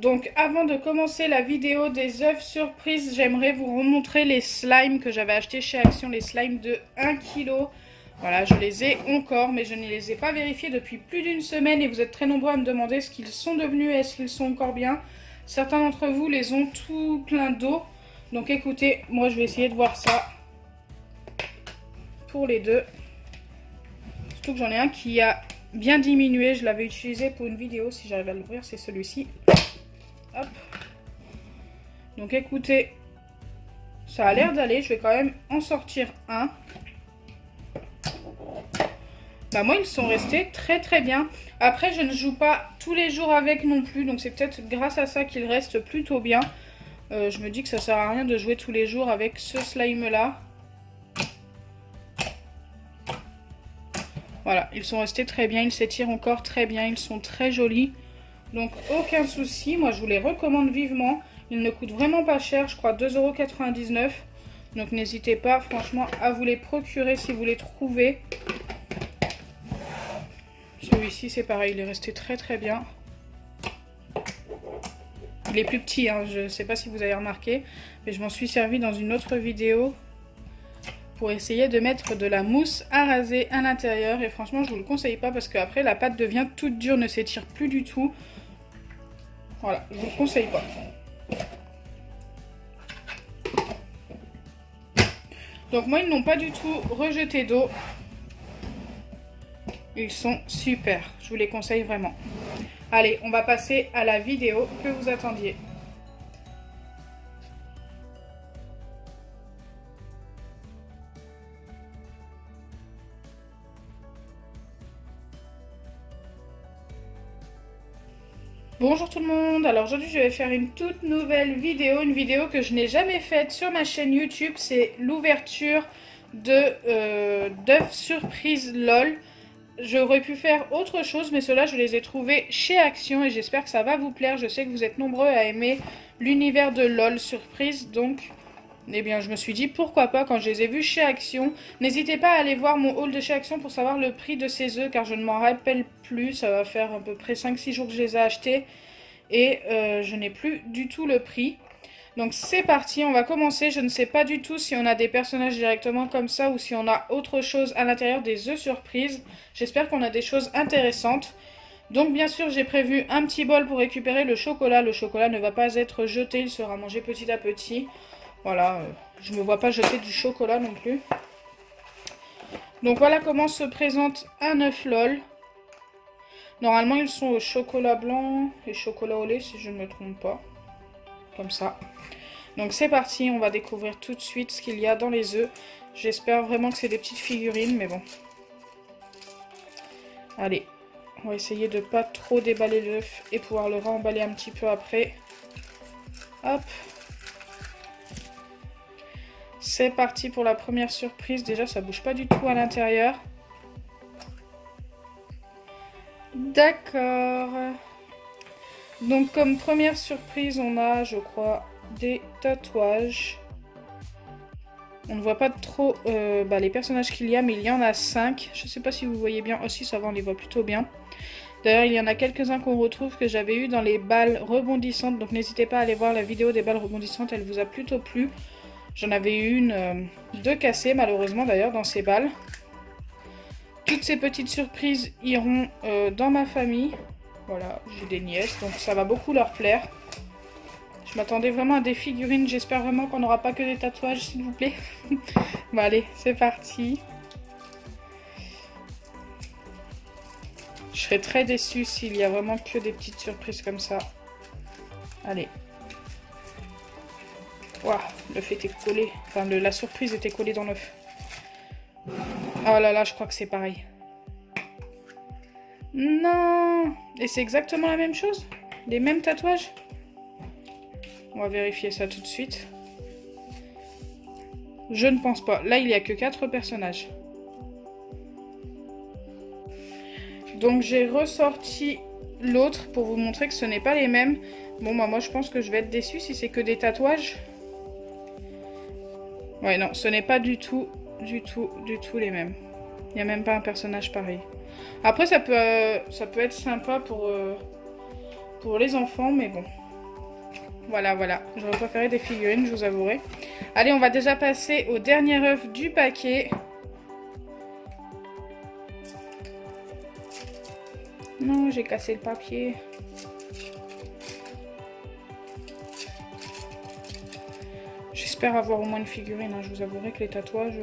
Donc avant de commencer la vidéo des œufs surprises, j'aimerais vous remontrer les slimes que j'avais achetés chez Action, les slimes de 1 kg. Voilà, je les ai encore, mais je ne les ai pas vérifiés depuis plus d'une semaine et vous êtes très nombreux à me demander ce qu'ils sont devenus et est-ce qu'ils sont encore bien. Certains d'entre vous les ont tout plein d'eau. Donc écoutez, moi je vais essayer de voir ça pour les deux. Surtout que j'en ai un qui a bien diminué, je l'avais utilisé pour une vidéo, si j'arrive à l'ouvrir, c'est celui-ci. Hop. Donc écoutez, ça a l'air d'aller, je vais quand même en sortir un. Bah moi ils sont restés très très bien. Après je ne joue pas tous les jours avec non plus, donc c'est peut-être grâce à ça qu'ils restent plutôt bien. Je me dis que ça sert à rien de jouer tous les jours avec ce slime là. Voilà, ils sont restés très bien, ils s'étirent encore très bien, ils sont très jolis. Donc aucun souci, moi je vous les recommande vivement. Ils ne coûtent vraiment pas cher, je crois 2,99 €. Donc n'hésitez pas franchement à vous les procurer si vous les trouvez. Celui-ci c'est pareil, il est resté très très bien. Il est plus petit, hein, je ne sais pas si vous avez remarqué, mais je m'en suis servi dans une autre vidéo pour essayer de mettre de la mousse à raser à l'intérieur. Et franchement je vous le conseille pas parce qu'après la pâte devient toute dure, ne s'étire plus du tout. Voilà, je vous le conseille pas. Donc moi ils n'ont pas du tout rejeté d'eau. Ils sont super, je vous les conseille vraiment. Allez, on va passer à la vidéo que vous attendiez. Bonjour tout le monde, alors aujourd'hui je vais faire une toute nouvelle vidéo, une vidéo que je n'ai jamais faite sur ma chaîne YouTube, c'est l'ouverture d'œufs surprise LOL. J'aurais pu faire autre chose, mais ceux-là je les ai trouvés chez Action et j'espère que ça va vous plaire. Je sais que vous êtes nombreux à aimer l'univers de LOL surprise, donc eh bien je me suis dit pourquoi pas quand je les ai vus chez Action. N'hésitez pas à aller voir mon haul de chez Action pour savoir le prix de ces œufs car je ne m'en rappelle plus. Ça va faire à peu près 5-6 jours que je les ai achetés et je n'ai plus du tout le prix. Donc c'est parti, on va commencer. Je ne sais pas du tout si on a des personnages directement comme ça ou si on a autre chose à l'intérieur des œufs surprises. J'espère qu'on a des choses intéressantes. Donc bien sûr j'ai prévu un petit bol pour récupérer le chocolat. Le chocolat ne va pas être jeté, il sera mangé petit à petit. Voilà, je ne me vois pas jeter du chocolat non plus. Donc voilà comment se présente un œuf LOL. Normalement ils sont au chocolat blanc et chocolat au lait si je ne me trompe pas. Comme ça. Donc c'est parti, on va découvrir tout de suite ce qu'il y a dans les œufs. J'espère vraiment que c'est des petites figurines, mais bon. Allez, on va essayer de pas trop déballer l'œuf et pouvoir le remballer un petit peu après. Hop. C'est parti pour la première surprise. Déjà, ça bouge pas du tout à l'intérieur. D'accord. Donc, comme première surprise, on a, je crois, des tatouages. On ne voit pas trop les personnages qu'il y a, mais il y en a 5. Je ne sais pas si vous voyez bien. Aussi, ça va, on les voit plutôt bien. D'ailleurs, il y en a quelques-uns qu'on retrouve que j'avais eu dans les balles rebondissantes. Donc, n'hésitez pas à aller voir la vidéo des balles rebondissantes. Elle vous a plutôt plu. J'en avais eu une de cassée, malheureusement, d'ailleurs, dans ces balles. Toutes ces petites surprises iront dans ma famille. Voilà, j'ai des nièces, donc ça va beaucoup leur plaire. Je m'attendais vraiment à des figurines. J'espère vraiment qu'on n'aura pas que des tatouages, s'il vous plaît. Bon, allez, c'est parti. Je serais très déçue s'il y a vraiment que des petites surprises comme ça. Allez. Waouh, l'œuf était collé. Enfin, la surprise était collée dans l'œuf. Oh là là, je crois que c'est pareil. Non! Et c'est exactement la même chose? Les mêmes tatouages? On va vérifier ça tout de suite. Je ne pense pas. Là, il n'y a que 4 personnages. Donc, j'ai ressorti l'autre pour vous montrer que ce n'est pas les mêmes. Bon, bah, moi, je pense que je vais être déçue si c'est que des tatouages. Ouais, non, ce n'est pas du tout les mêmes. Il n'y a même pas un personnage pareil. Après, ça peut être sympa pour les enfants, mais bon. Voilà, voilà. J'aurais préféré des figurines, je vous avouerai. Allez, on va déjà passer au dernier œuf du paquet. Non, j'ai cassé le papier. J'espère avoir au moins une figurine. Hein. Je vous avouerai que les tatouages...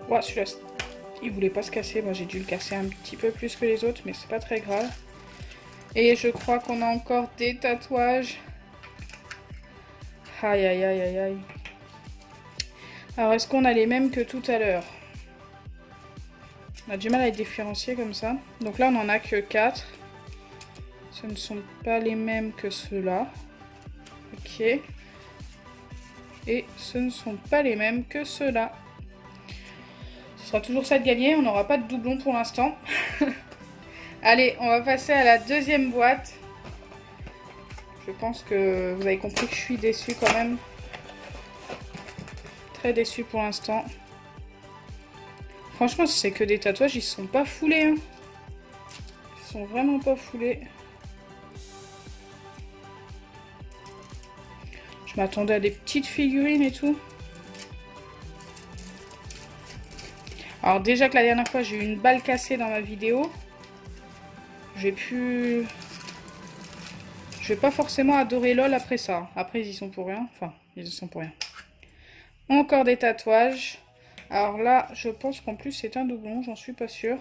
Ouais, celui-là, il voulait pas se casser. Moi, j'ai dû le casser un petit peu plus que les autres, mais c'est pas très grave. Et je crois qu'on a encore des tatouages. Aïe, aïe, aïe, aïe, aïe. Alors, est-ce qu'on a les mêmes que tout à l'heure? On a du mal à les différencier comme ça. Donc là, on n'en a que 4. Ce ne sont pas les mêmes que ceux-là. Ok. Et ce ne sont pas les mêmes que ceux-là. Ce sera toujours ça de gagner. On n'aura pas de doublon pour l'instant. Allez, on va passer à la deuxième boîte. Je pense que vous avez compris que je suis déçue quand même. Très déçue pour l'instant. Franchement, si c'est que des tatouages, ils sont pas foulés. Hein. Ils sont vraiment pas foulés. Je m'attendais à des petites figurines et tout. Alors déjà que la dernière fois, j'ai eu une balle cassée dans ma vidéo. J'ai pu... Je vais pas forcément adorer LOL après ça. Après, ils y sont pour rien. Enfin, ils y sont pour rien. Encore des tatouages. Alors là, je pense qu'en plus, c'est un doublon. J'en suis pas sûre.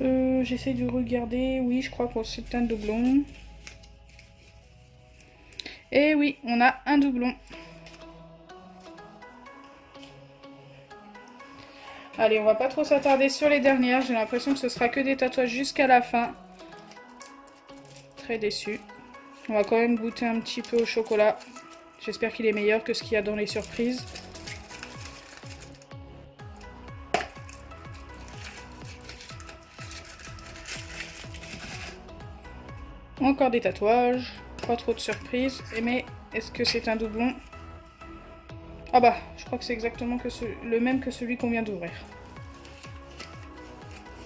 J'essaie de regarder. Oui, je crois que c'est un doublon. Et oui, on a un doublon. Allez, on va pas trop s'attarder sur les dernières. J'ai l'impression que ce sera que des tatouages jusqu'à la fin. Très déçu. On va quand même goûter un petit peu au chocolat. J'espère qu'il est meilleur que ce qu'il y a dans les surprises. Encore des tatouages. Pas trop de surprises. Mais est-ce que c'est un doublon? Ah bah, je crois que c'est exactement le même que celui qu'on vient d'ouvrir.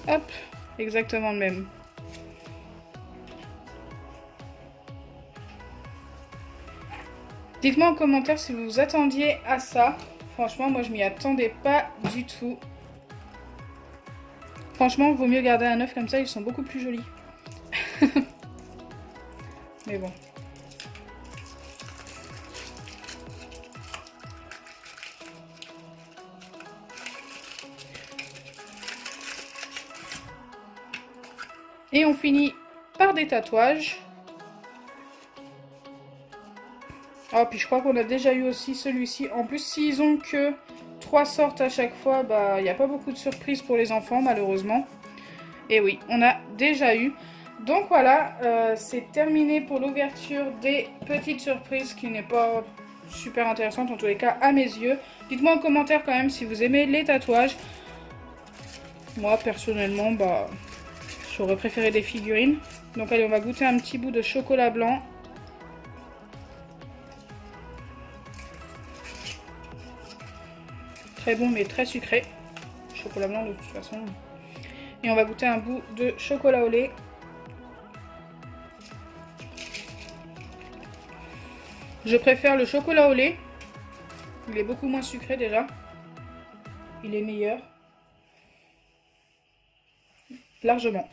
Hop, exactement le même. Dites-moi en commentaire si vous vous attendiez à ça. Franchement, moi je m'y attendais pas du tout. Franchement, il vaut mieux garder un œuf comme ça, ils sont beaucoup plus jolis. Mais bon. Et on finit par des tatouages. Ah, puis je crois qu'on a déjà eu aussi celui-ci. En plus, s'ils ont que 3 sortes à chaque fois, bah, il n'y a pas beaucoup de surprises pour les enfants, malheureusement. Et oui, on a déjà eu. Donc voilà, c'est terminé pour l'ouverture des petites surprises, qui n'est pas super intéressante, en tous les cas, à mes yeux. Dites-moi en commentaire quand même si vous aimez les tatouages. Moi, personnellement, bah, j'aurais préféré des figurines. Donc allez, on va goûter un petit bout de chocolat blanc. Très bon mais très sucré. Chocolat blanc de toute façon. Et on va goûter un bout de chocolat au lait. Je préfère le chocolat au lait. Il est beaucoup moins sucré déjà. Il est meilleur. Largement.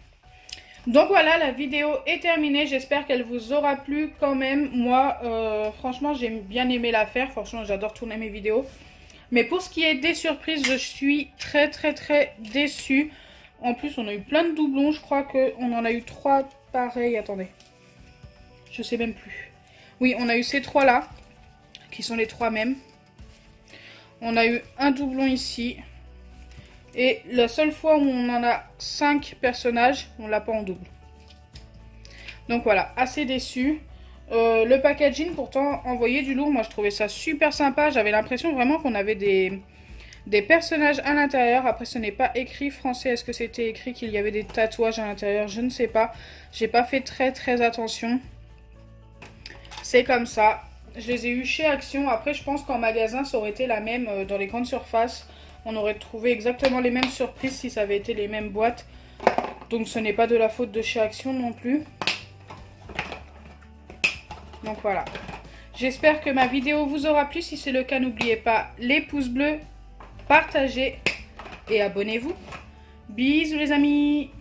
Donc voilà, la vidéo est terminée. J'espère qu'elle vous aura plu quand même. Moi, franchement, j'ai bien aimé la faire. Franchement, j'adore tourner mes vidéos. Mais pour ce qui est des surprises, je suis très déçue. En plus, on a eu plein de doublons. Je crois qu'on en a eu 3 pareils. Attendez. Je sais même plus. Oui, on a eu ces 3 là. Qui sont les 3 mêmes. On a eu un doublon ici. Et la seule fois où on en a 5 personnages, on l'a pas en double. Donc voilà, assez déçu. Le packaging pourtant envoyait du lourd. Moi je trouvais ça super sympa. J'avais l'impression vraiment qu'on avait des personnages à l'intérieur. Après ce n'est pas écrit français. Est-ce que c'était écrit qu'il y avait des tatouages à l'intérieur? Je ne sais pas. J'ai pas fait très attention. C'est comme ça. Je les ai eu chez Action. Après je pense qu'en magasin ça aurait été la même dans les grandes surfaces. On aurait trouvé exactement les mêmes surprises si ça avait été les mêmes boîtes. Donc ce n'est pas de la faute de chez Action non plus. Donc voilà. J'espère que ma vidéo vous aura plu. Si c'est le cas, n'oubliez pas les pouces bleus, partagez et abonnez-vous. Bisous les amis!